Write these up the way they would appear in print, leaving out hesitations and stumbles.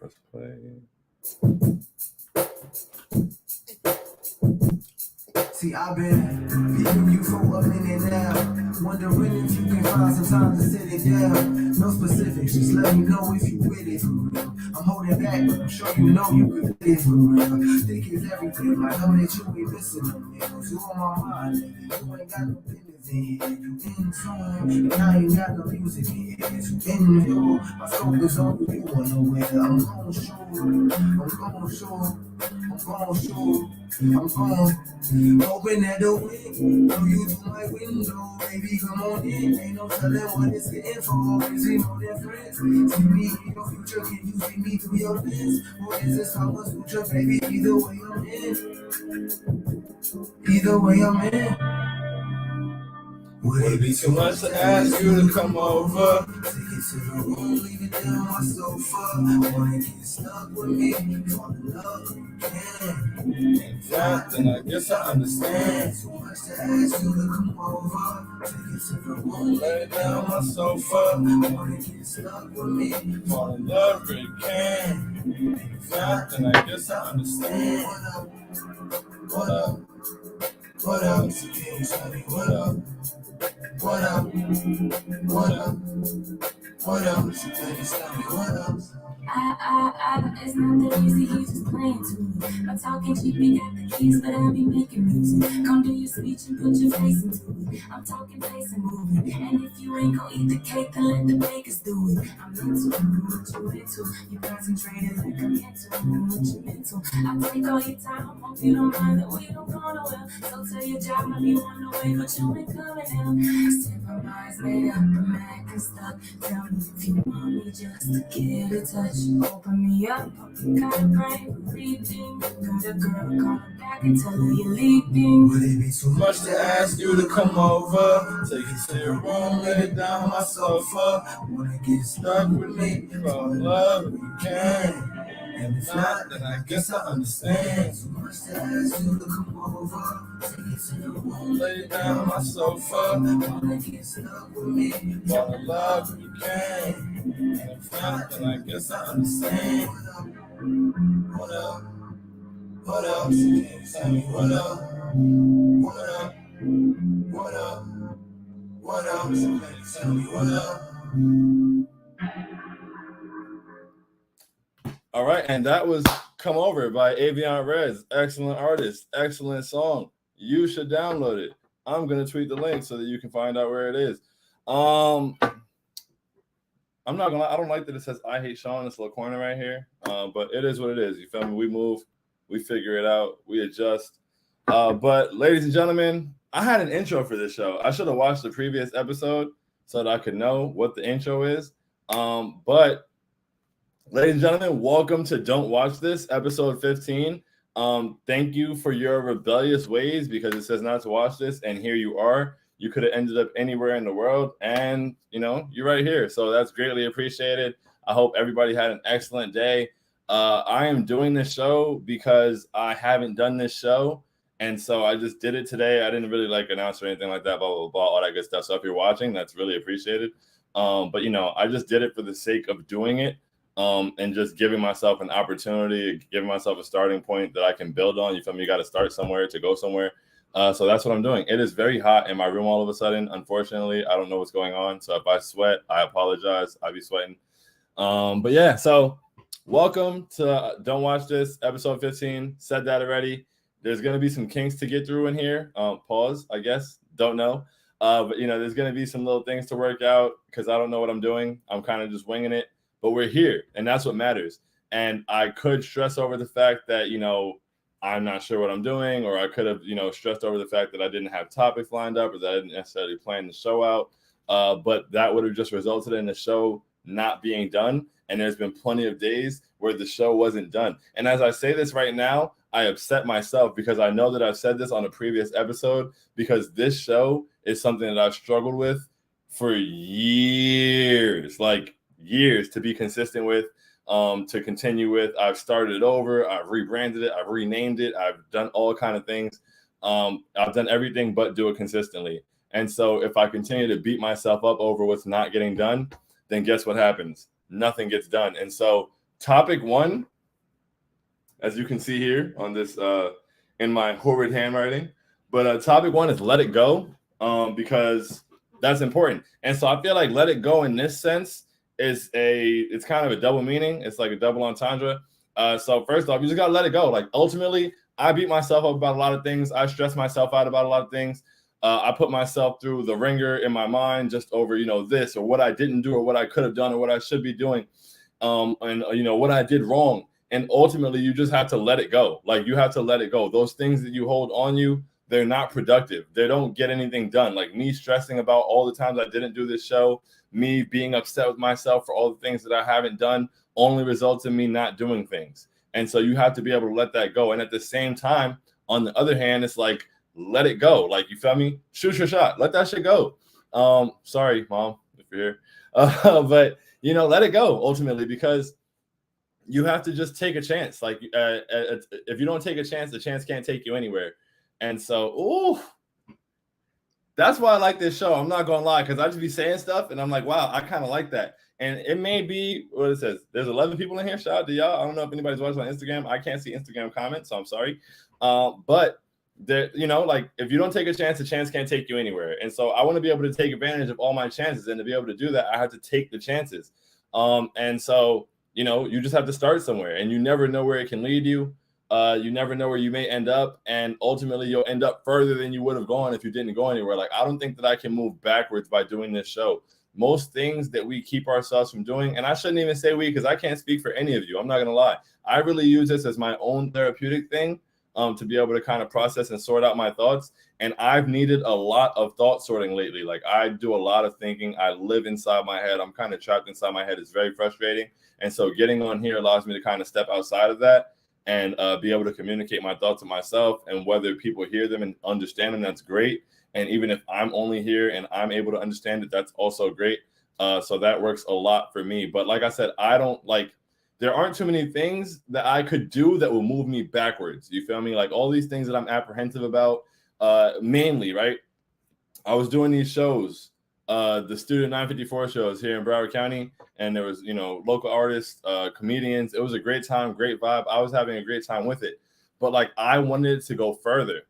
Press play. See, I've been peeping you for a minute now, wondering if you can find some time to sit it down. No specifics, just let me know if you with it for real. I'm holding back, but I'm sure you know you could get it for real. Think it's everything, I know that you ain't missing them meals. You on my mind, nigga, you ain't got no business in here. You in tune, and I ain't got no music in here. You in here, my focus on you, you wanna nowhere. I'm gon' show, I'm gon' show, I'm gon' show, I'm gon' open that door, know you through my window, baby, come on in. Ain't no telling what it's getting for. Is it more than friends? See me in your future, can you see me through your lens? Or is this someone's future, baby? Either way I'm in. Either way I'm in. Would it be too much to ask you to come over? Take it to the room, leave it down my sofa. Wanna get stuck with me, fall in love again. If not, then I guess I understand. Too much to ask you to come over. Take it to the room, Lay down my sofa. wanna get stuck with me, Fall in love again. If not, then I guess I understand. What up? What up? So can you tell me what up? What up? What up? What up? So can you tell me what up? It's not that easy, he's just playing to me. I'm talking cheap, we got the keys, but I be making music. Come do your speech and put your face into it. I'm talking face and moving. And if you ain't gon' eat the cake, then let the bakers do it. I'm into what you into. You concentrated like I'm into what you into. I take all your time, hope you don't mind that we don't go nowhere. So tell your job I be on the way, but you ain't coming out. Said my mind's made up, I'm acting stuck. Tell me if you want me just to get a touch. Open me up, you got a brain for reading. Got a girl, call her back and tell her you're leaving. Would it be too Much to ask you to come over. Take it to your room, lay it down my sofa. Wanna get Stuck with me, fall in love again. And if not, Then I guess I understand. too much to ask you to come over. Take it to the room, Lay down my sofa. wanna get stuck with me. Fall in love again. And if not, then I guess I understand. What up? What up? So can you tell me what up? What up? What up? What up? So can you tell me what up? All right, and that was Come Over by Avion Rez. Excellent artist, excellent song. You should download it. I'm gonna tweet the link so that you can find out where it is. I'm not gonna lie, I don't like that it says I hate Sean, this little corner right here. But it is what it is. You feel me? We move, we figure it out, we adjust. But ladies and gentlemen, I had an intro for this show. I should have watched the previous episode so that I could know what the intro is. But ladies and gentlemen, welcome to Don't Watch This, episode 15. Thank you for your rebellious ways, because it says not to watch this, and here you are. You could have ended up anywhere in the world, and you're right here. So that's greatly appreciated. I hope everybody had an excellent day. I am doing this show because I haven't done this show, and so I just did it today. I didn't really announce or anything like that, blah, blah, blah, all that good stuff. So if you're watching, that's really appreciated. But I just did it for the sake of doing it. And just giving myself an opportunity, giving myself a starting point that I can build on. You feel me? You got to start somewhere to go somewhere. So that's what I'm doing. It is very hot in my room all of a sudden. Unfortunately, I don't know what's going on. So if I sweat, I apologize. I be sweating. But yeah, so welcome to Don't Watch This, episode 15. Said that already. There's going to be some kinks to get through in here. Pause, I guess. Don't know. But there's going to be some little things to work out because I don't know what I'm doing. I'm kind of just winging it. But we're here, and that's what matters. And I could stress over the fact that, I'm not sure what I'm doing, or I could have, stressed over the fact that I didn't have topics lined up, or that I didn't necessarily plan the show out. But that would have just resulted in the show not being done. And there's been plenty of days where the show wasn't done. And as I say this right now, I upset myself because I know that I've said this on a previous episode, because this show is something that I've struggled with for years, years to be consistent with, to continue with. I've started it over. I've rebranded it. I've renamed it. I've done all kind of things. I've done everything but do it consistently. And so if I continue to beat myself up over what's not getting done, then guess what happens? Nothing gets done. And so topic 1, as you can see here on this in my horrid handwriting, but topic 1 is let it go, because that's important. And so I feel like let it go in this sense it's kind of a double meaning. It's like a double entendre. So first off, you just gotta let it go. Like ultimately, I beat myself up about a lot of things. I stress myself out about a lot of things. I put myself through the ringer in my mind just over, this or what I didn't do or what I could have done or what I should be doing, and what I did wrong. And ultimately, you just have to let it go. Like you have to let it go. Those things that you hold on you, they're not productive. They don't get anything done. Like me stressing about all the times I didn't do this show, me being upset with myself for all the things that I haven't done, only results in me not doing things. And so you have to be able to let that go. And at the same time, on the other hand, it's like, let it go. Like, you feel me? Shoot your shot. Let that shit go. Sorry, Mom, if you're here. But, let it go ultimately, because you have to just take a chance. Like, if you don't take a chance, the chance can't take you anywhere. And so, that's why I like this show. I'm not going to lie, because I just be saying stuff, and I'm like, wow, I kind of like that. And it may be what it says. There's 11 people in here. Shout out to y'all. I don't know if anybody's watching on Instagram. I can't see Instagram comments, so I'm sorry. But there, like if you don't take a chance, the chance can't take you anywhere. And so I want to be able to take advantage of all my chances. And to be able to do that, I have to take the chances. And so, you just have to start somewhere, and you never know where it can lead you. You never know where you may end up, and ultimately you'll end up further than you would have gone if you didn't go anywhere. Like, I don't think that I can move backwards by doing this show. Most things that we keep ourselves from doing, and I shouldn't even say we, because I can't speak for any of you. I'm not going to lie. I really use this as my own therapeutic thing, to be able to kind of process and sort out my thoughts. And I've needed a lot of thought sorting lately. Like, I do a lot of thinking. I live inside my head. I'm kind of trapped inside my head. It's very frustrating. And so getting on here allows me to kind of step outside of that and be able to communicate my thoughts to myself. And whether people hear them and understand them, that's great. And even if I'm only here and I'm able to understand it, that's also great. So that works a lot for me. But like I said, there aren't too many things that I could do that will move me backwards. You feel me? Like all these things that I'm apprehensive about, mainly, right? I was doing these shows, the Student 954 shows here in Broward County, and there was, local artists, comedians. It was a great time, great vibe. I was having a great time with it. But like, I wanted it to go further.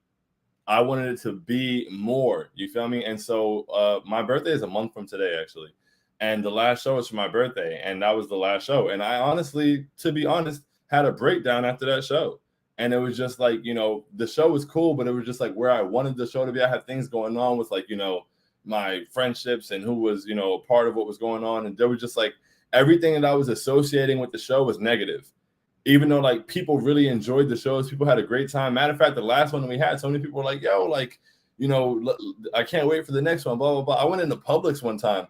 I wanted it to be more. You feel me? And so my birthday is a month from today, actually. And the last show was for my birthday. And that was the last show. And I honestly, to be honest, had a breakdown after that show. And it was just like, the show was cool, but it was just like where I wanted the show to be. I had things going on with like, my friendships and who was, a part of what was going on. And there was just like everything that I was associating with the show was negative. Even though like people really enjoyed the shows, people had a great time. Matter of fact, the last one that we had, so many people were like, yo, like, I can't wait for the next one, blah, blah, blah. I went into Publix one time,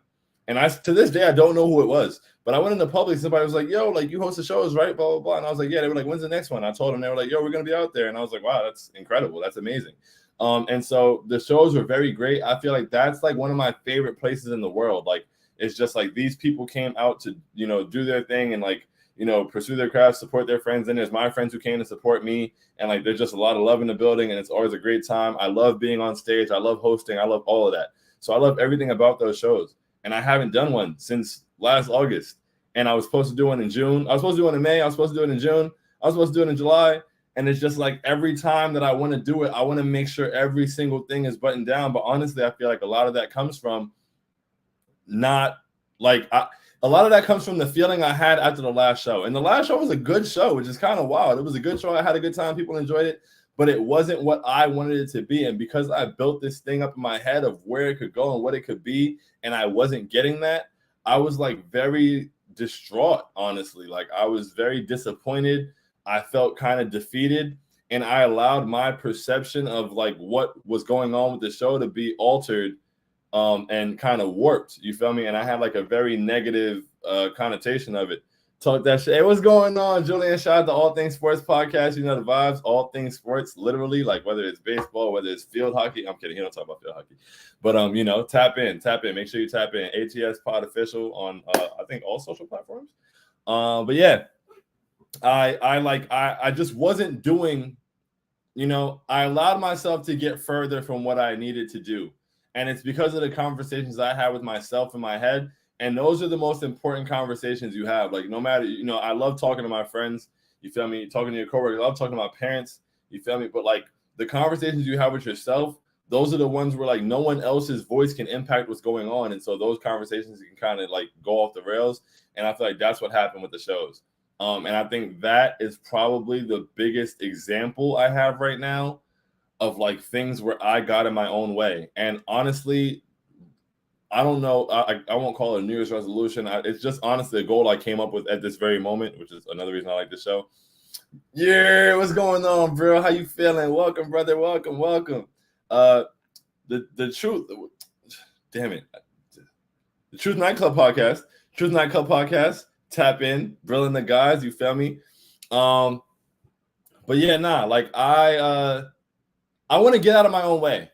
and to this day, I don't know who it was, but I went into Publix. Somebody was like, yo, like you host the shows, right? Blah, blah, blah. And I was like, yeah. They were like, when's the next one? I told them. They were like, yo, we're going to be out there. And I was like, wow, that's incredible. That's amazing. And so the shows were very great. I feel like that's like one of my favorite places in the world. Like, it's just like these people came out to, do their thing and like, pursue their craft, support their friends. And there's my friends who came to support me. And like, there's just a lot of love in the building, and it's always a great time. I love being on stage. I love hosting. I love all of that. So I love everything about those shows. And I haven't done one since last August. And I was supposed to do one in June. I was supposed to do one in May. I was supposed to do it in June. I was supposed to do it in July. And it's just like every time that I want to do it, I want to make sure every single thing is buttoned down. But honestly, I feel like a lot of that comes from a lot of that comes from the feeling I had after the last show. And the last show was a good show, which is kind of wild. It was a good show. I had a good time. People enjoyed it, but it wasn't what I wanted it to be. And because I built this thing up in my head of where it could go and what it could be, and I wasn't getting that, I was like very distraught, honestly. Like I was very disappointed. I felt kind of defeated, and I allowed my perception of like what was going on with the show to be altered and kind of warped. You feel me? And I had like a very negative connotation of it. Talk that shit. Hey, what's going on, Julian? Shout out to All Things Sports Podcast. You know the vibes. All Things Sports, literally, like whether it's baseball, whether it's field hockey. I'm kidding. He don't talk about field hockey, but tap in. Make sure you tap in. ATS Pod Official on I think all social platforms. But yeah, I just wasn't doing. I allowed myself to get further from what I needed to do. And it's because of the conversations I had with myself in my head. And those are the most important conversations you have. Like, no matter, you know, I love talking to my friends, you feel me, talking to your coworkers, I love talking to my parents, you feel me, but like the conversations you have with yourself, those are the ones where like no one else's voice can impact what's going on. And so those conversations can kind of like go off the rails. And I feel like that's what happened with the shows. And I think that is probably the biggest example I have right now of like things where I got in my own way. And honestly, I don't know. I won't call it a New Year's resolution. It's just honestly a goal I came up with at this very moment, which is another reason I like the show. Yeah, what's going on, bro? How you feeling? Welcome, brother. Welcome. The truth. Damn it. The Truth Nightclub podcast. Truth Nightclub podcast. Tap in, brilliant the guys. You feel me? But yeah, like I want to get out of my own way.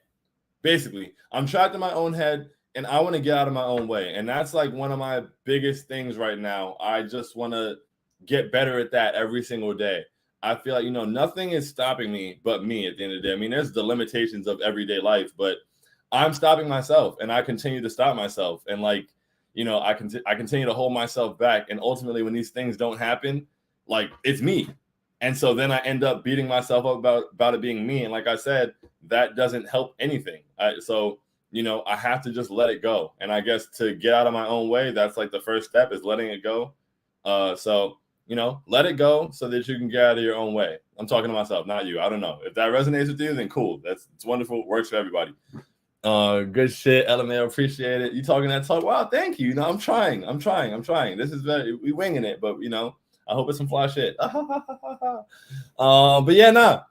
Basically, I'm trapped in my own head. And I want to get out of my own way. And that's like one of my biggest things right now. I just want to get better at that every single day. I feel like, you know, nothing is stopping me but me at the end of the day. I mean, there's the limitations of everyday life, but I'm stopping myself and I continue to stop myself. And like, you know, I continue to hold myself back. And ultimately, when these things don't happen, like it's me. And so then I end up beating myself up about it being me. And like I said, that doesn't help anything. So you know, I have to just let it go. And I guess to get out of my own way, that's like the first step is letting it go. So, you know, let it go so that you can get out of your own way. I'm talking to myself, not you. I don't know. If that resonates with you, then cool. It's wonderful. Works for everybody. Good shit, LMAO. Appreciate it. You talking that talk? Wow, thank you. You know, I'm trying. This is we winging it, but you know, I hope it's some fly shit. But yeah,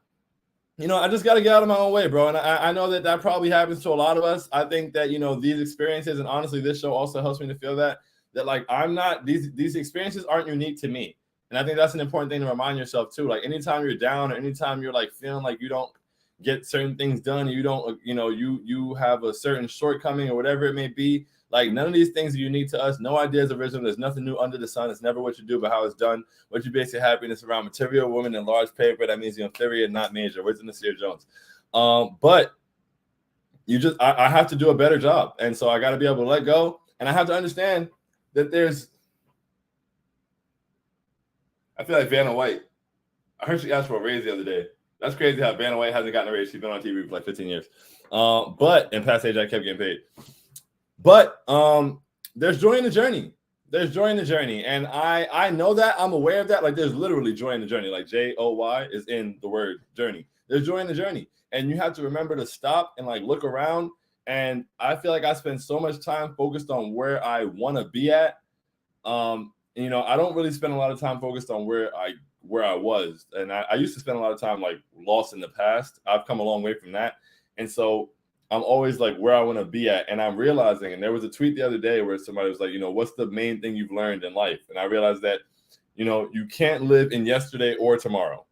you know, I just got to get out of my own way, bro. And I know that probably happens to a lot of us. I think that, you know, these experiences, and honestly, this show also helps me to feel that like I'm not, these experiences aren't unique to me. And I think that's an important thing to remind yourself too. Like anytime you're down or anytime you're like feeling like you don't get certain things done, you don't, you know, you have a certain shortcoming or whatever it may be. Like none of these things are unique to us. No idea is original. There's nothing new under the sun. It's never what you do, but how it's done. What you base your happiness around material, woman, and large paper. That means you're inferior, not major. Where's the Nasir Jones? But you just, I have to do a better job. And so I got to be able to let go. And I have to understand that I feel like Vanna White. I heard she asked for a raise the other day. That's crazy how Vanna White hasn't gotten a raise. She's been on TV for like 15 years. But in past age, I kept getting paid. But there's joy in the journey. There's joy in the journey. And I know that. I'm aware of that. Like there's literally joy in the journey. Like Joy is in the word journey. There's joy in the journey. And you have to remember to stop and like look around. And I feel like I spend so much time focused on where I want to be at. You know, I don't really spend a lot of time focused on where I was. And I used to spend a lot of time like lost in the past. I've come a long way from that. And so I'm always like where I want to be at. And I'm realizing, and there was a tweet the other day where somebody was like, you know, what's the main thing you've learned in life? And I realized that, you know, you can't live in yesterday or tomorrow.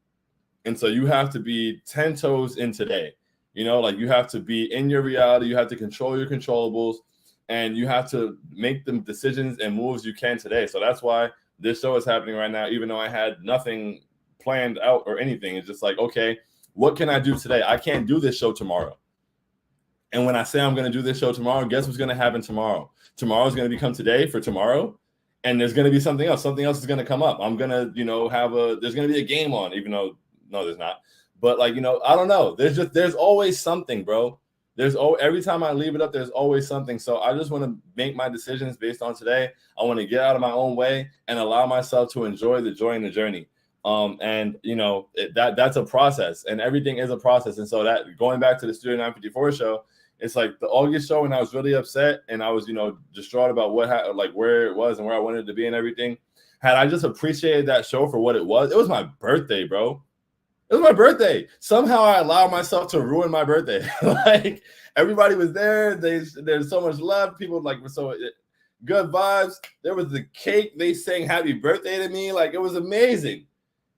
And so you have to be 10 toes in today. You know, like you have to be in your reality. You have to control your controllables and you have to make the decisions and moves you can today. So that's why this show is happening right now, even though I had nothing planned out or anything. It's just like, okay, what can I do today? I can't do this show tomorrow. And when I say I'm going to do this show tomorrow, guess what's going to happen tomorrow? Tomorrow is going to become today for tomorrow. And there's going to be something else. Something else is going to come up. I'm going to, you know, there's going to be a game on, even though, no, there's not. But like, you know, I don't know. There's always something, bro. Every time I leave it up, there's always something. So I just want to make my decisions based on today. I want to get out of my own way and allow myself to enjoy the joy in the journey. And you know, that's a process and everything is a process. And so that going back to the Studio 954 show, it's like the August show when I was really upset and I was, you know, distraught about where it was and where I wanted to be and everything. Had I just appreciated that show for what it was my birthday, bro. It was my birthday. Somehow I allowed myself to ruin my birthday. Like everybody was there. There's so much love. People like were so good vibes. There was the cake. They sang happy birthday to me. Like it was amazing.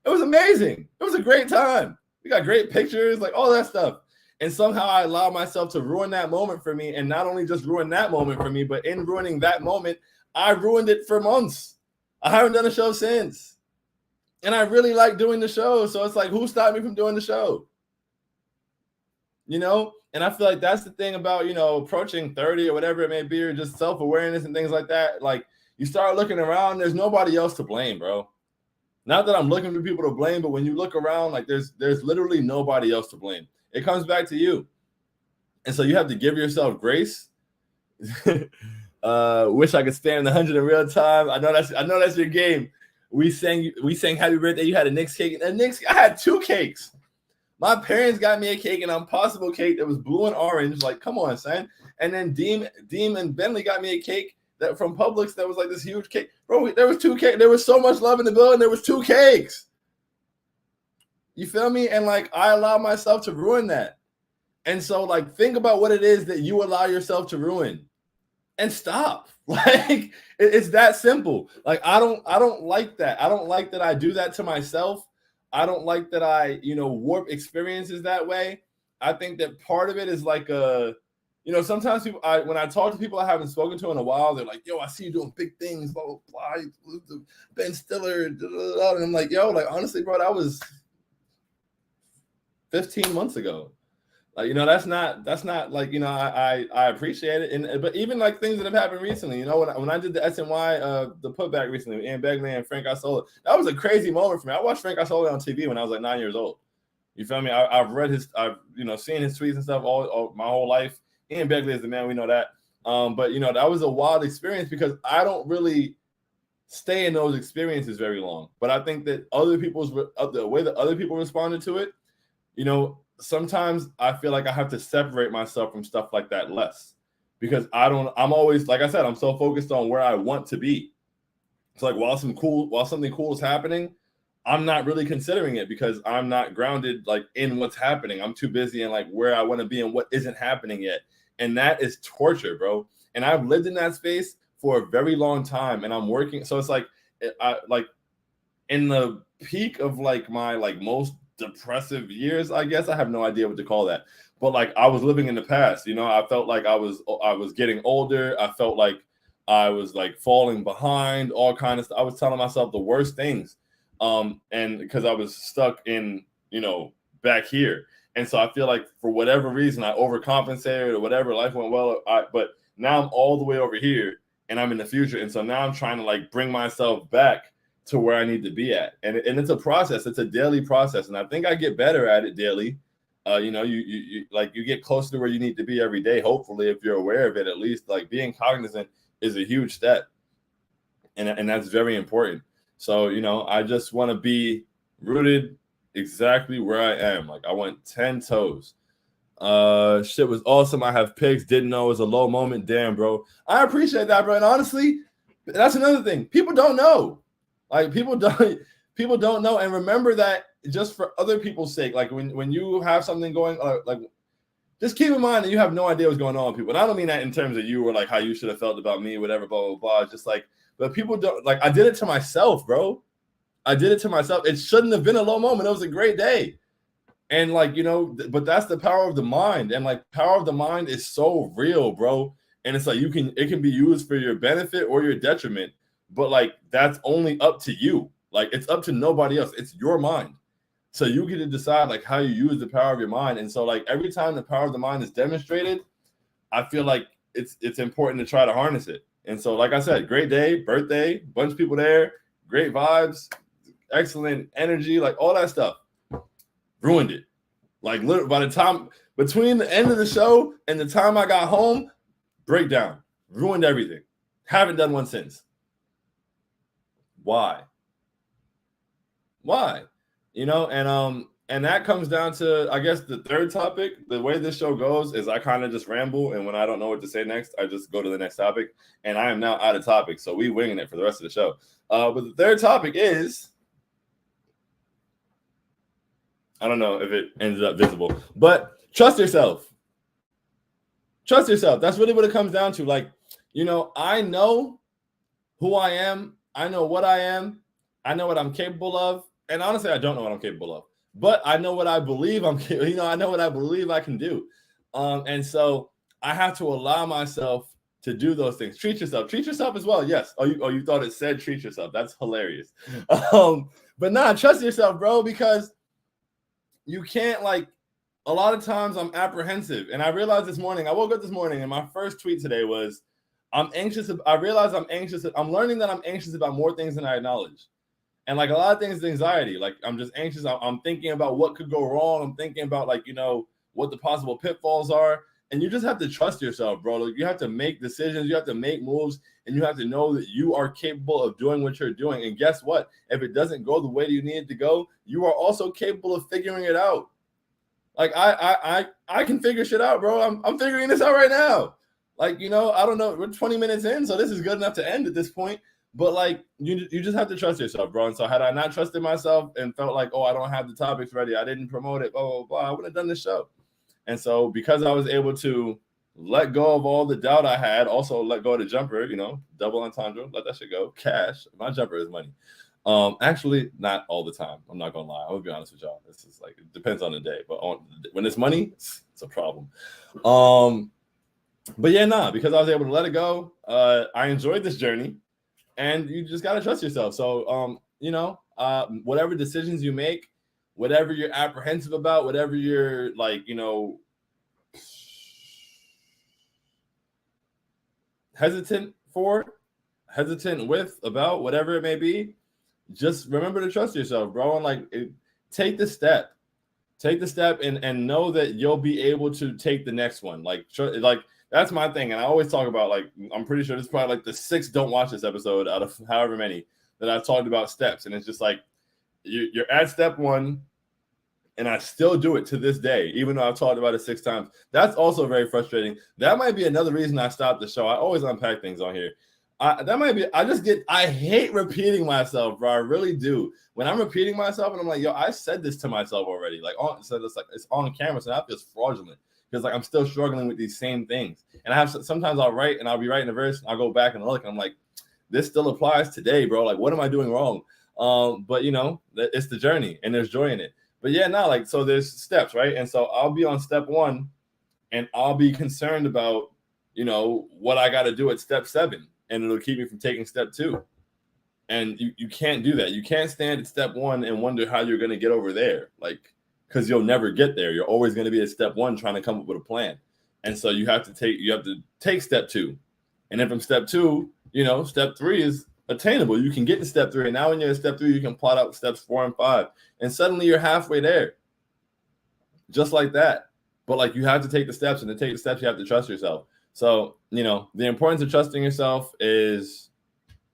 It was amazing. It was a great time. We got great pictures, like all that stuff. And somehow I allowed myself to ruin that moment for me. And not only just ruin that moment for me, but in ruining that moment, I ruined it for months. I haven't done a show since. And I really like doing the show. So it's like, who stopped me from doing the show? you know? And I feel like that's the thing about, you know, approaching 30 or whatever it may be, or just self-awareness and things like that. Like, you start looking around, there's nobody else to blame, bro. Not that I'm looking for people to blame, but when you look around, like there's literally nobody else to blame. It comes back to you. And so you have to give yourself grace. Wish I could stand the 100 in real time. I know that's your game. We sang happy birthday. You had a Knicks cake. I had 2 cakes. My parents got me a cake, an Impossible cake that was blue and orange. Like, come on, son. And then Deem and Bentley got me a cake that from Publix that was like this huge cake. Bro, there was 2 cakes. There was so much love in the building. There was 2 cakes. You feel me? And like, I allow myself to ruin that. And so, like, think about what it is that you allow yourself to ruin, and stop. Like, it's that simple. Like, I don't like that. I don't like that I do that to myself. I don't like that I, you know, warp experiences that way. I think that part of it is like you know, sometimes people, when I talk to people I haven't spoken to in a while, they're like, yo, I see you doing big things, blah, blah, blah, Ben Stiller, blah, blah, blah. And I'm like, yo, like, honestly, bro, that was 15 months ago. Like, you know, that's not like, you know, I appreciate it. And but even like things that have happened recently, you know, when I did the SNY the putback recently with Ian Begley and Frank Isola, that was a crazy moment for me. I watched Frank Isola on TV when I was like 9 years old. You feel me? I've read I've you know, seen his tweets and stuff all my whole life. Ian Begley is the man, we know that. But you know, that was a wild experience because I don't really stay in those experiences very long. But I think that the way that other people responded to it, you know, sometimes I feel like I have to separate myself from stuff like that less, because I'm always, like I said, I'm so focused on where I want to be. So like while something cool is happening, I'm not really considering it because I'm not grounded like in what's happening. I'm too busy in like where I want to be and what isn't happening yet. And that is torture, bro. And I've lived in that space for a very long time, and I'm working. So it's like, I like in the peak of like my like most depressive years, I guess. I have no idea what to call that, but like I was living in the past, you know. I felt like I was getting older. I felt like I was like falling behind, all kind of stuff. I was telling myself the worst things, and because I was stuck in, you know, back here. And so I feel like for whatever reason I overcompensated or whatever, life went well, but now I'm all the way over here and I'm in the future. And so now I'm trying to like bring myself back to where I need to be at. And it's a process. It's a daily process. And I think I get better at it daily. You know, you like you get closer to where you need to be every day. Hopefully, if you're aware of it, at least like being cognizant is a huge step. And that's very important. So, you know, I just want to be rooted exactly where I am. Like I went 10 toes. Shit was awesome. I have picks. Didn't know it was a low moment. Damn, bro. I appreciate that, bro. And honestly, that's another thing. People don't know. Like people don't know, and remember that just for other people's sake. Like when you have something going, like just keep in mind that you have no idea what's going on with people. And I don't mean that in terms of you or like how you should have felt about me, whatever, blah blah blah. Just like, but people don't like. I did it to myself, bro. I did it to myself. It shouldn't have been a low moment. It was a great day, and like, you know, but that's the power of the mind, and like power of the mind is so real, bro. And it's like it can be used for your benefit or your detriment. But like that's only up to you. Like it's up to nobody else. It's your mind. So you get to decide like how you use the power of your mind. And so like every time the power of the mind is demonstrated, I feel like it's important to try to harness it. And so like I said, great day, birthday, bunch of people there, great vibes, excellent energy, like all that stuff. Ruined it. Like literally by the time between the end of the show and the time I got home, breakdown. Ruined everything. Haven't done one since. Why? You know, and that comes down to, I guess, the third topic. The way this show goes is I kind of just ramble, and when I don't know what to say next, I just go to the next topic, and I am now out of topic, so we winging it for the rest of the show. But the third topic is, I don't know if it ended up visible, but trust yourself. Trust yourself. That's really what it comes down to. Like, you know, I know who I am. I know what I am. I know what I'm capable of. And honestly, I don't know what I'm capable of. But I know what I believe I'm capable. You know, I know what I believe I can do. And so I have to allow myself to do those things. Treat yourself. Treat yourself as well. Yes. Oh, you thought it said treat yourself. That's hilarious. But nah, trust yourself, bro, because you can't like a lot of times I'm apprehensive. And I realized this morning, I woke up this morning and my first tweet today was, I'm anxious. I realize I'm anxious. I'm learning that I'm anxious about more things than I acknowledge. And like a lot of things is anxiety. Like I'm just anxious. I'm thinking about what could go wrong. I'm thinking about like, what the possible pitfalls are. And you just have to trust yourself, bro. Like you have to make decisions. You have to make moves. And you have to know that you are capable of doing what you're doing. And guess what? If it doesn't go the way you need it to go, you are also capable of figuring it out. Like I can figure shit out, bro. I'm figuring this out right now. Like, I don't know. We're 20 minutes in, so this is good enough to end at this point. But like, you just have to trust yourself, bro. And so had I not trusted myself and felt like, I don't have the topics ready, I didn't promote it, blah, blah, blah, I wouldn't have done this show. And so because I was able to let go of all the doubt I had, also let go of the jumper, double entendre, let that shit go. Cash. My jumper is money. Actually, not all the time. I'm not gonna lie. I would be honest with y'all. This is like, it depends on the day. But when it's money, it's a problem. But yeah, because I was able to let it go. I enjoyed this journey, and you just gotta trust yourself. So, whatever decisions you make, whatever you're apprehensive about, whatever you're like, hesitant with, about, whatever it may be, just remember to trust yourself, bro. And like, take the step and know that you'll be able to take the next one. Like that's my thing. And I always talk about, like, I'm pretty sure this is probably like the 6th don't watch this episode out of however many that I've talked about steps. And it's just like, you're at step 1, and I still do it to this day, even though I've talked about it 6 times. That's also very frustrating. That might be another reason I stopped the show. I always unpack things on here. I hate repeating myself, bro. I really do. When I'm repeating myself and I'm like, I said this to myself already. Like, it's on camera, so now it's fraudulent because like I'm still struggling with these same things. And sometimes I'll write and I'll be writing a verse and I'll go back and look and I'm like, this still applies today, bro. Like, what am I doing wrong? But it's the journey and there's joy in it. But yeah, so there's steps, right? And so I'll be on step 1 and I'll be concerned about, what I got to do at step 7. And it'll keep me from taking step 2. And you can't do that. You can't stand at step 1 and wonder how you're going to get over there. Like, because you'll never get there. You're always going to be at step 1 trying to come up with a plan. And so you have to take step 2. And then from step 2, step 3 is attainable. You can get to step 3. And now when you're at step 3, you can plot out steps 4 and 5. And suddenly you're halfway there. Just like that. But like, you have to take the steps, and to take the steps, you have to trust yourself. So, the importance of trusting yourself is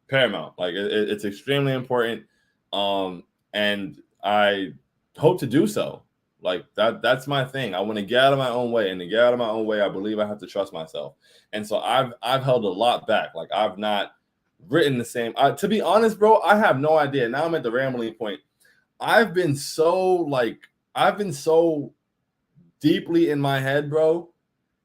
paramount. Like, it's extremely important. And I hope to do so. Like, that's my thing. I want to get out of my own way. And to get out of my own way, I believe I have to trust myself. And so I've held a lot back. Like, I've not written the same. To be honest, bro, I have no idea. Now I'm at the rambling point. I've been so deeply in my head, bro.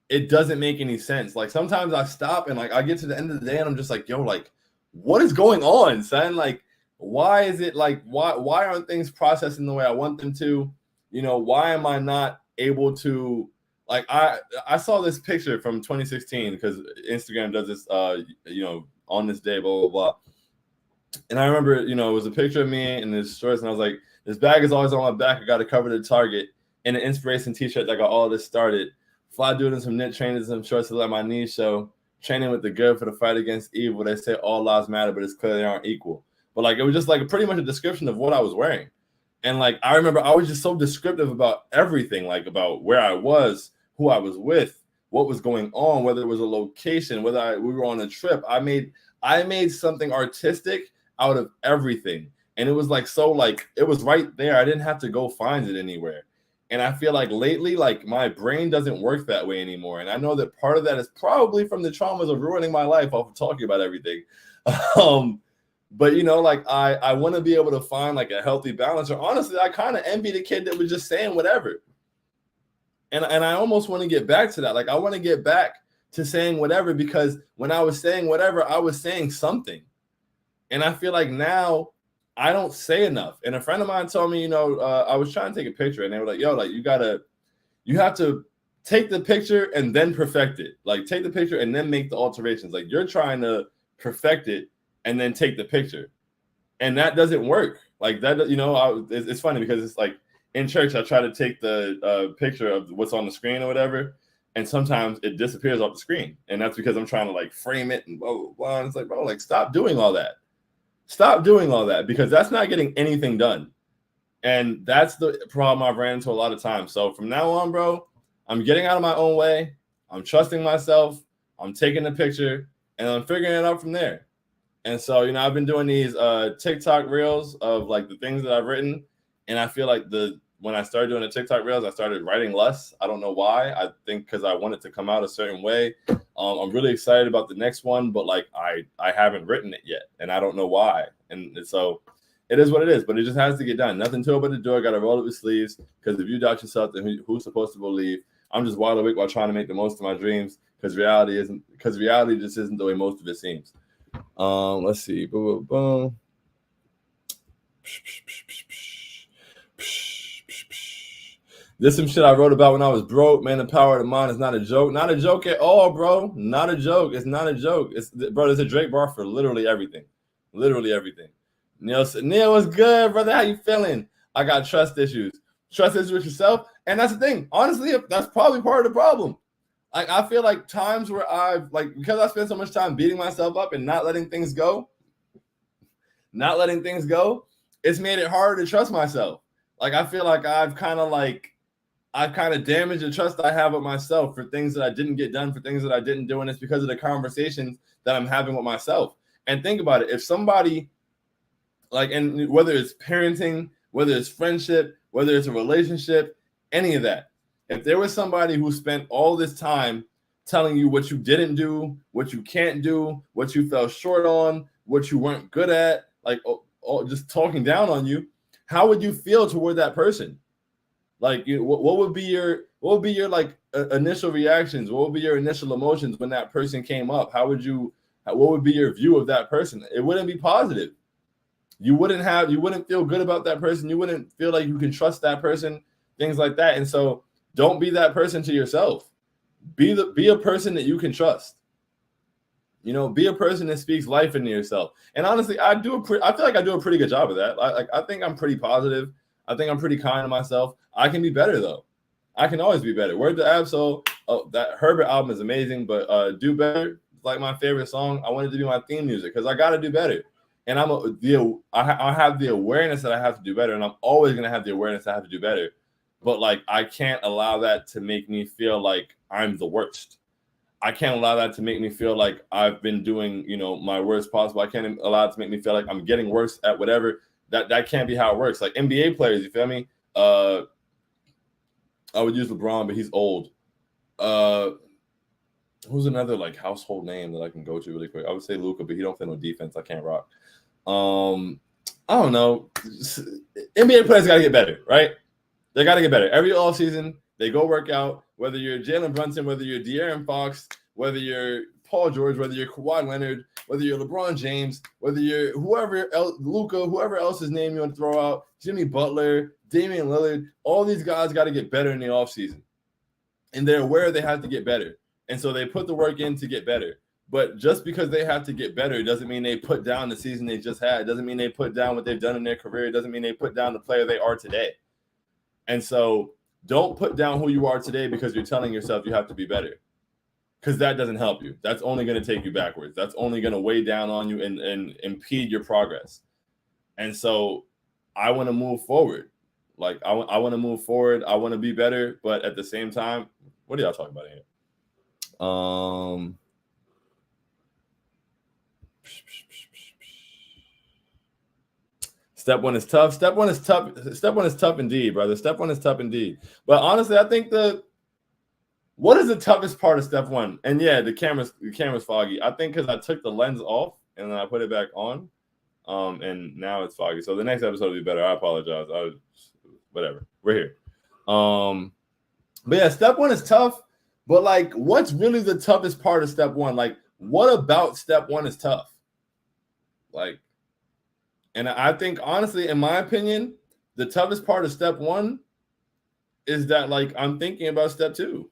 It doesn't make any sense. Like, sometimes I stop and like I get to the end of the day and I'm just like, like, what is going on, son? Like, why is it like, why aren't things processing the way I want them to? Why am I not able to, like, I saw this picture from 2016 because Instagram does this, on this day, blah, blah, blah. And I remember, it was a picture of me in this shorts and I was like, this bag is always on my back. I got to cover the target, and an inspiration t-shirt that got all this started. Fly dude in some knit trainers and some shorts to let my knees show. Training with the good for the fight against evil. They say all lives matter, but it's clear they aren't equal. But like, it was just like pretty much a description of what I was wearing. And like, I remember I was just so descriptive about everything, like about where I was, who I was with, what was going on, whether it was a location, whether we were on a trip. I made something artistic out of everything. And it was like, so like, it was right there. I didn't have to go find it anywhere. And I feel like lately, like, my brain doesn't work that way anymore. And I know that part of that is probably from the traumas of ruining my life off of talking about everything. But, like, I want to be able to find like a healthy balance. Or honestly, I kind of envy the kid that was just saying whatever. And I almost want to get back to that. Like, I want to get back to saying whatever, because when I was saying whatever, I was saying something. And I feel like now I don't say enough. And a friend of mine told me, I was trying to take a picture and they were like, like, you have to take the picture and then perfect it. Like, take the picture and then make the alterations. Like, you're trying to perfect it and then take the picture. And that doesn't work. Like that, it's funny because it's like, in church, I try to take the picture of what's on the screen or whatever, and sometimes it disappears off the screen, and that's because I'm trying to like frame it and blah blah blah. And it's like, bro, like stop doing all that. Stop doing all that because that's not getting anything done. And that's the problem I've ran into a lot of times. So from now on, bro, I'm getting out of my own way. I'm trusting myself. I'm taking the picture and I'm figuring it out from there. And so, you know, I've been doing these TikTok reels of like the things that I've written. And I feel like when I started doing the TikTok reels, I started writing less. I don't know why. I think because I want it to come out a certain way. I'm really excited about the next one, but like I haven't written it yet, and I don't know why. And so it is what it is, but it just has to get done. Nothing to it but to do. I got to roll up your sleeves because if you doubt yourself, then who's supposed to believe? I'm just wide awake while trying to make the most of my dreams because reality just isn't the way most of it seems. Let's see. Boom, boom, boom. This is some shit I wrote about when I was broke. Man, the power of the mind is not a joke. Not a joke at all, bro. Not a joke. It's not a joke. There's a Drake bar for literally everything. Literally everything. Neil, what's good, brother? How you feeling? I got trust issues. Trust issues with yourself. And that's the thing. Honestly, that's probably part of the problem. Like, I feel like times where because I spend so much time beating myself up and not letting things go, it's made it harder to trust myself. Like, I feel like I've kind of damaged the trust I have with myself for things that I didn't get done, for things that I didn't do. And it's because of the conversations that I'm having with myself. And think about it. If somebody, like, and whether it's parenting, whether it's friendship, whether it's a relationship, any of that, if there was somebody who spent all this time telling you what you didn't do, what you can't do, what you fell short on, what you weren't good at, like just talking down on you, how would you feel toward that person? Like, what would be your like initial reactions? What would be your initial emotions when that person came up? What would be your view of that person? It wouldn't be positive. You wouldn't feel good about that person. You wouldn't feel like you can trust that person, things like that. And so don't be that person to yourself. Be a person that you can trust. You know, be a person that speaks life into yourself. And honestly, I feel like I do a pretty good job of that. I think I'm pretty positive. I think I'm pretty kind to myself. I can be better though. I can always be better. Word to Absol. Oh, that Herbert album is amazing, but Do Better is like my favorite song. I want it to be my theme music because I got to do better. And I have the awareness that I have to do better, and I'm always gonna have the awareness I have to do better. But like, I can't allow that to make me feel like I'm the worst. I can't allow that to make me feel like I've been doing, you know, my worst possible. I can't allow it to make me feel like I'm getting worse at whatever. That can't be how it works. Like NBA players, you feel me? I would use LeBron, but he's old. Who's another like household name that I can go to really quick? I would say Luka, but he don't play no defense. I can't rock. I don't know. NBA players got to get better, right? They got to get better. Every offseason, they go work out, whether you're Jalen Brunson, whether you're De'Aaron Fox, whether you're Paul George, whether you're Kawhi Leonard, whether you're LeBron James, whether you're Luka, whoever else's name you want to throw out, Jimmy Butler, Damian Lillard, all these guys got to get better in the offseason. And they're aware they have to get better. And so they put the work in to get better. But just because they have to get better doesn't mean they put down the season they just had. It doesn't mean they put down what they've done in their career. It doesn't mean they put down the player they are today. And so don't put down who you are today because you're telling yourself you have to be better. Because that doesn't help you. That's only going to take you backwards. That's only going to weigh down on you and impede your progress. And so I want to move forward. Like, I want to move forward. I want to be better. But at the same time, what are y'all talking about here? Step one is tough. Step one is tough indeed, brother. Step one is tough indeed. But honestly, I think what is the toughest part of step one? And yeah, the camera's foggy. I think because I took the lens off and then I put it back on. And now it's foggy. So the next episode will be better. I apologize. Whatever. We're here. But yeah, step one is tough. But like, what's really the toughest part of step one? Like, what about step one is tough? Like, and I think, honestly, in my opinion, the toughest part of step one is that, like, I'm thinking about step two.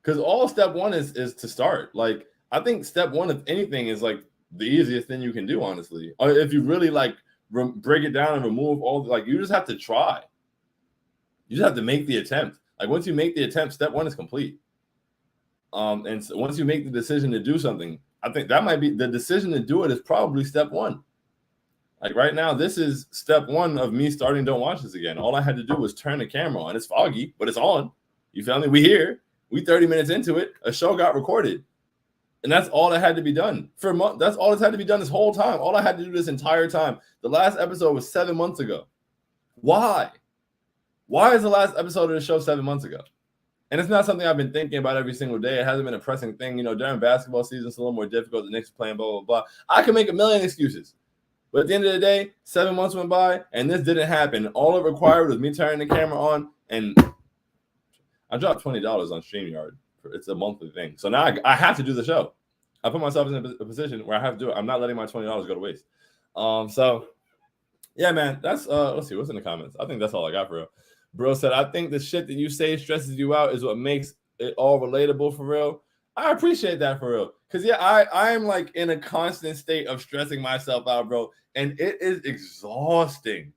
Because all step one is to start. Like, I think step one, if anything, is like the easiest thing you can do, honestly. Or if you really like break it down and remove all. Like, you just have to try. You just have to make the attempt. Like, once you make the attempt, step one is complete. And so once you make the decision to do something, I think that might be the decision to do it is probably step one. Like right now, this is step one of me starting Don't Watch This Again. All I had to do was turn the camera on. It's foggy, but it's on. You feel me? We here. We 30 minutes into it. A show got recorded. And that's all that had to be done. For a month, that's all that's had to be done this whole time. All I had to do this entire time. The last episode was 7 months ago. Why? Why is the last episode of the show 7 months ago? And it's not something I've been thinking about every single day. It hasn't been a pressing thing. You know, during basketball season, it's a little more difficult. The Knicks are playing, blah, blah, blah. I can make a million excuses. But at the end of the day, 7 months went by, and this didn't happen. All it required was me turning the camera on, and I dropped $20 on StreamYard. It's a monthly thing. So now I have to do the show. I put myself in a position where I have to do it. I'm not letting my $20 go to waste. So, yeah, man, that's let's see. What's in the comments? I think that's all I got for real. Bro said, I think the shit that you say stresses you out is what makes it all relatable for real. I appreciate that for real. Because, yeah, I am, like, in a constant state of stressing myself out, bro. And it is exhausting.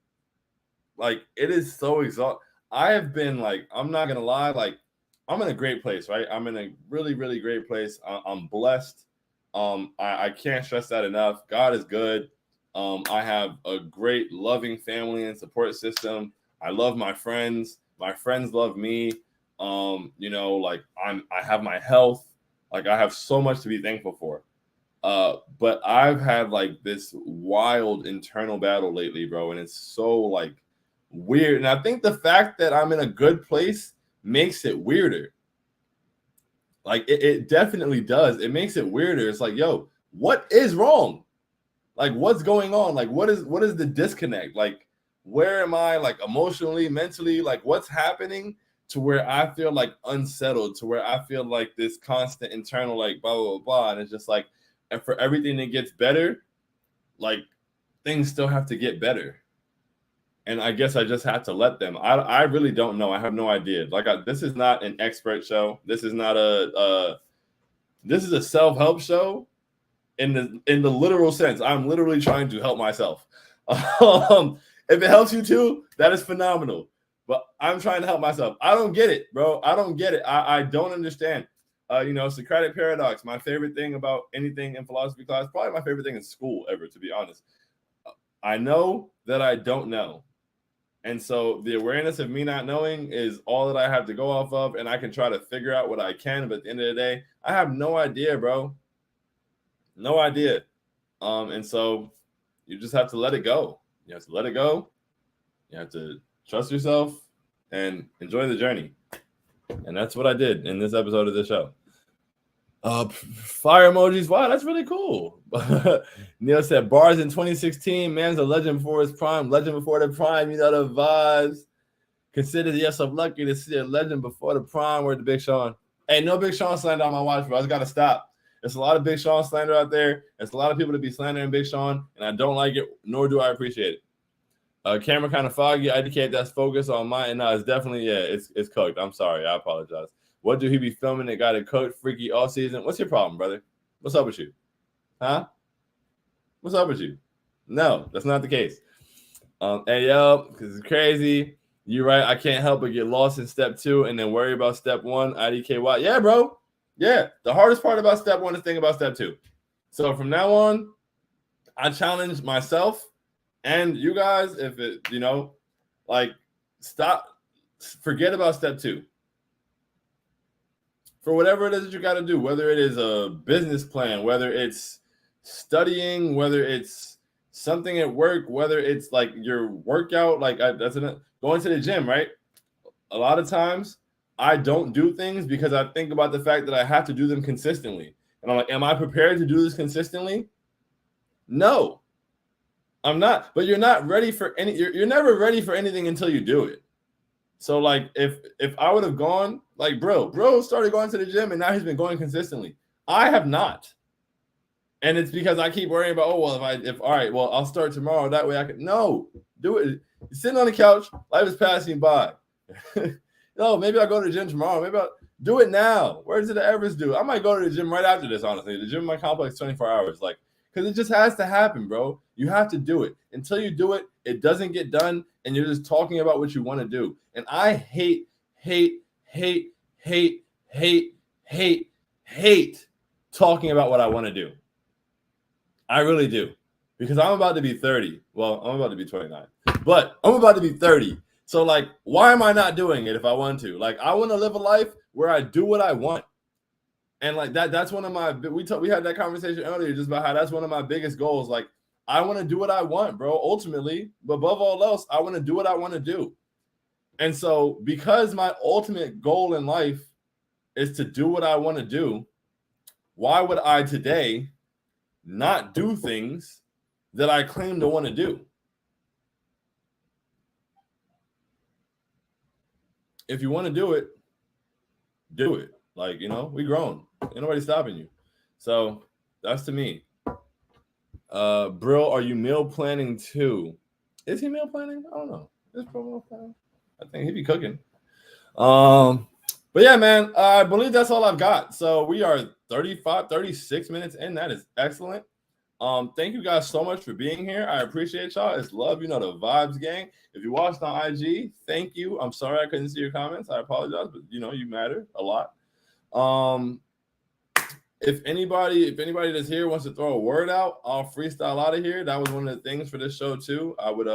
Like, it is so exhausting. I have been, like, I'm not going to lie, like, I'm in a great place, right? I'm in a really, really great place. I'm blessed. I can't stress that enough. God is good. I have a great, loving family and support system. I love my friends. My friends love me. You know, like I have my health. Like I have so much to be thankful for. But I've had like this wild internal battle lately, bro, and it's so like weird. And I think the fact that I'm in a good place makes it weirder. Like it definitely does. It makes it weirder. It's like, yo, what is wrong? Like, what's going on? Like, what is the disconnect? Like, where am I, like, emotionally, mentally? Like, what's happening to where I feel, like, unsettled, to where I feel like this constant internal, like, blah, blah, blah, blah. And it's just like, and for everything that gets better, like, things still have to get better. And I guess I just have to let them. I really don't know. I have no idea. Like, this is not an expert show. This is not this is a self-help show. In the literal sense, I'm literally trying to help myself. If it helps you too, that is phenomenal. But I'm trying to help myself. I don't get it, bro. I don't get it. I don't understand. You know, Socratic paradox. My favorite thing about anything in philosophy class, probably my favorite thing in school ever, to be honest. I know that I don't know. And so the awareness of me not knowing is all that I have to go off of, and I can try to figure out what I can. But at the end of the day, I have no idea, bro. No idea. And so you just have to let it go. You have to let it go. You have to trust yourself and enjoy the journey. And that's what I did in this episode of the show. Fire emojis. Wow, that's really cool. Neil said, bars in 2016. Man's a legend before his prime. Legend before the prime. You know the vibes. Consider yourself lucky to see a legend before the prime. Where's the Big Sean? Hey, no Big Sean slander on my watch, bro. I just got to stop. There's a lot of Big Sean slander out there. There's a lot of people to be slandering Big Sean, and I don't like it, nor do I appreciate it. Camera kind of foggy. IDK, that's focused on mine. No, it's definitely, yeah, it's cooked. I'm sorry. I apologize. What do he be filming that got it cooked freaky all season? What's your problem, brother? What's up with you? Huh? What's up with you? No, that's not the case. Hey, yo, because it's crazy. You're right. I can't help but get lost in step 2 and then worry about step 1. IDKY. Yeah, bro. Yeah, the hardest part about step 1 is thinking about step 2. So from now on, I challenge myself and you guys, if it, you know, like forget about step 2. For whatever it is that you got to do, whether it is a business plan, whether it's studying, whether it's something at work, whether it's like your workout, like going to the gym, right? A lot of times, I don't do things because I think about the fact that I have to do them consistently. And I'm like, am I prepared to do this consistently? No, I'm not. But you're not ready for you're never ready for anything until you do it. So like if I would have gone, like bro started going to the gym and now he's been going consistently. I have not. And it's because I keep worrying about, oh, well, all right, well, I'll start tomorrow. That way I can, no, do it. You're sitting on the couch, life is passing by. No, maybe I'll go to the gym tomorrow. Maybe I'll do it now. Where does it ever do? I might go to the gym right after this, honestly. The gym in my complex 24 hours. Like, because it just has to happen, bro. You have to do it. Until you do it, it doesn't get done, and you're just talking about what you want to do. And I hate talking about what I want to do. I really do, because I'm about to be 30. Well, I'm about to be 29, but I'm about to be 30. So like, why am I not doing it if I want to? Like, I want to live a life where I do what I want. And like that's one of my, we had that conversation earlier just about how that's one of my biggest goals. Like, I want to do what I want, bro, ultimately, but above all else, I want to do what I want to do. And so because my ultimate goal in life is to do what I want to do, why would I today not do things that I claim to want to do? If you want to do it, do it. Like, you know, we grown. Ain't nobody stopping you. So that's to me. Brill, are you meal planning too? Is he meal planning? I don't know. Is Brill meal planning? I think he'd be cooking. But yeah, man, I believe that's all I've got. So we are 36 minutes in. That is excellent. Thank you guys so much for being here. I appreciate y'all. It's love, you know, the vibes gang. If you watched on IG, thank you. I'm sorry I couldn't see your comments. I apologize, but you know, you matter a lot. If anybody that's here wants to throw a word out, I'll freestyle out of here. That was one of the things for this show too. I would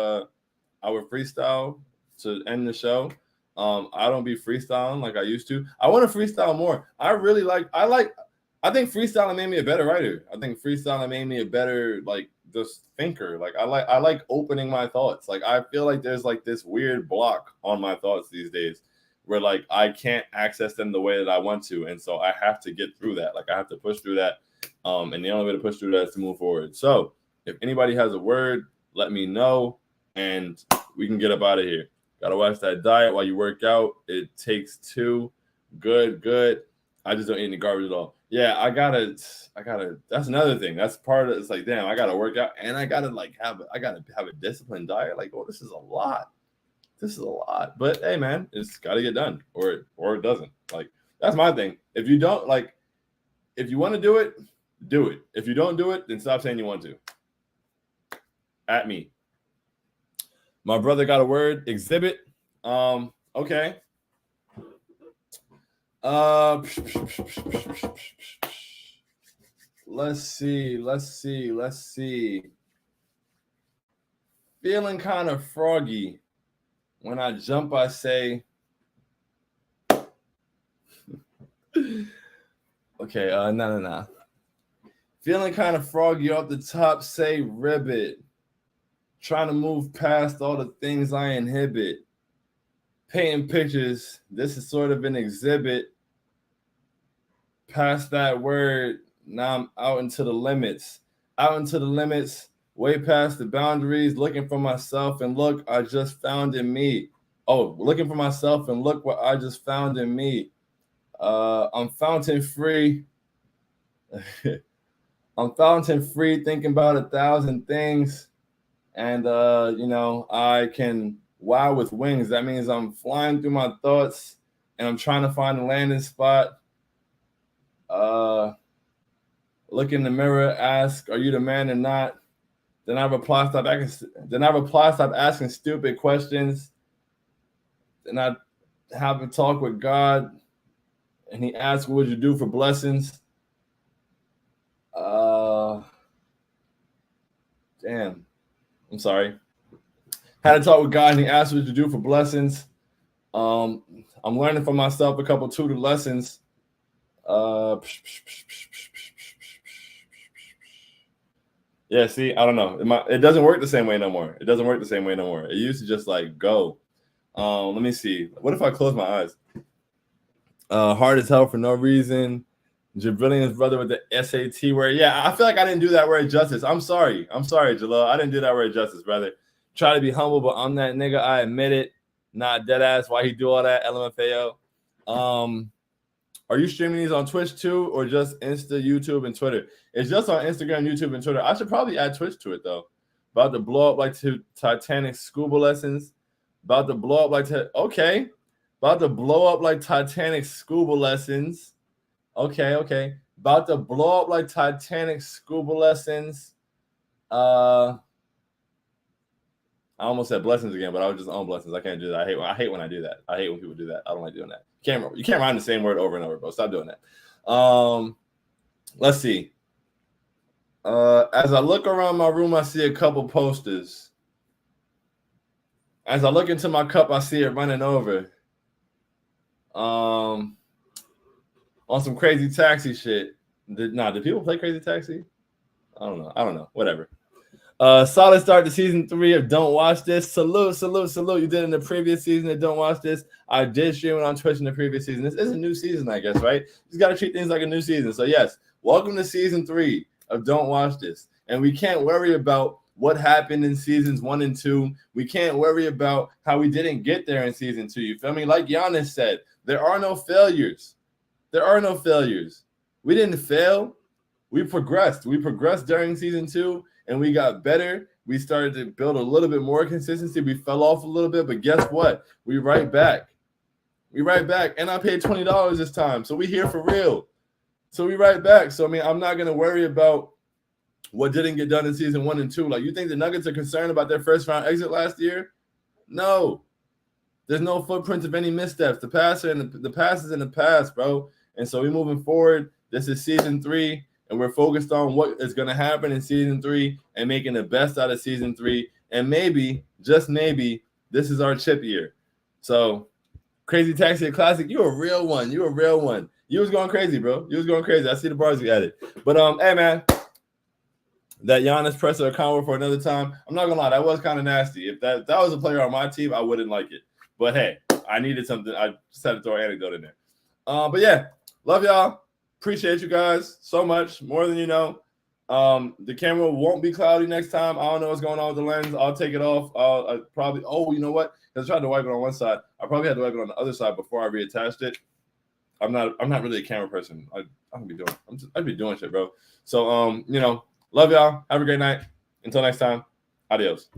freestyle to end the show. I don't be freestyling like I used to. I want to freestyle more. I think freestyling made me a better writer. I think freestyling made me a better like just thinker. Like I like opening my thoughts. Like I feel like there's like this weird block on my thoughts these days where like I can't access them the way that I want to. And so I have to get through that. Like I have to push through that. And the only way to push through that is to move forward. So if anybody has a word, let me know and we can get up out of here. Gotta watch that diet while you work out. It takes two. Good. I just don't eat any garbage at all. Yeah, I gotta. That's another thing. That's part of it. It's like, damn, I gotta work out and I gotta have a disciplined diet. Like, oh, this is a lot. But hey, man, it's gotta get done, or it doesn't. Like, that's my thing. If you don't like, if you want to do it, do it. If you don't do it, then stop saying you want to. At me. My brother got a word. Exhibit. Okay. Let's see. Feeling kind of froggy. When I jump, I say, okay, no. Feeling kind of froggy off the top, say ribbit. Trying to move past all the things I inhibit. Painting pictures, this is sort of an exhibit. Past that word, now I'm out into the limits. Way past the boundaries, looking for myself and look, I just found in me. Oh, looking for myself and look what I just found in me. I'm fountain free. Thinking about 1,000 things. And, you know, I can wow with wings. That means I'm flying through my thoughts and I'm trying to find a landing spot. Look in the mirror, ask, are you the man or not? Then I reply, stop asking stupid questions. Then I have a talk with God, and he asked, what would you do for blessings? Damn. I'm sorry. Had a talk with God, and he asked, what would you do for blessings? I'm learning from myself a couple tutored lessons. Yeah, see, I don't know. It doesn't work the same way no more. It used to just like go. Let me see. What if I close my eyes? Hard as hell for no reason. Jabrillian's brother with the SAT word. Yeah, I feel like I didn't do that word justice. I'm sorry, Jalil. I didn't do that word justice, brother. Try to be humble, but I'm that nigga. I admit it. Not dead ass. Why he do all that? LMFAO. Are you streaming these on Twitch too, or just Insta, YouTube, and Twitter? It's just on Instagram, YouTube, and Twitter. I should probably add Twitch to it though. About to blow up like Titanic scuba lessons. About to blow up like Titanic scuba lessons. Okay. About to blow up like Titanic scuba lessons. I almost said blessings again, but I was just on blessings. I can't do that. I hate when I do that. I hate when people do that. I don't like doing that. You can't rhyme the same word over and over, bro. Stop doing that. Let's see. As I look around my room, I see a couple posters. As I look into my cup, I see it running over. On some Crazy Taxi shit. Did people play Crazy Taxi? I don't know. Whatever. Solid start to season 3 of Don't Watch This. Salute. You did in the previous season of Don't Watch This. I did stream it on Twitch in the previous season. This is a new season, I guess, right? You just got to treat things like a new season. So, yes, welcome to season 3 of Don't Watch This. And we can't worry about what happened in seasons 1 and 2. We can't worry about how we didn't get there in season 2. You feel me? Like Giannis said, there are no failures. We didn't fail. We progressed. We progressed during season 2, and we got better. We started to build a little bit more consistency. We fell off a little bit, but guess what? We right back. And I paid $20 this time, so we here for real. So we right back. So, I mean, I'm not going to worry about what didn't get done in season 1 and 2. Like, you think the Nuggets are concerned about their first-round exit last year? No. There's no footprints of any missteps. The past is in the past, bro. And so we're moving forward. This is season 3. And we're focused on what is going to happen in season 3 and making the best out of season 3. And maybe, just maybe, this is our chip year. So, Crazy Taxi Classic, you a real one. You was going crazy, bro. I see the bars you added. But, hey, man, that Giannis presser combo for another time. I'm not going to lie. That was kind of nasty. If that was a player on my team, I wouldn't like it. But, hey, I needed something. I just had to throw an anecdote in there. But, yeah, love y'all. Appreciate you guys so much, more than you know. The camera won't be cloudy next time. I don't know what's going on with the lens. I'll take it off. I probably, you know what? Because I tried to wipe it on one side. I probably had to wipe it on the other side before I reattached it. I'm not really a camera person. I'd be doing shit, bro. So love y'all. Have a great night. Until next time, adios.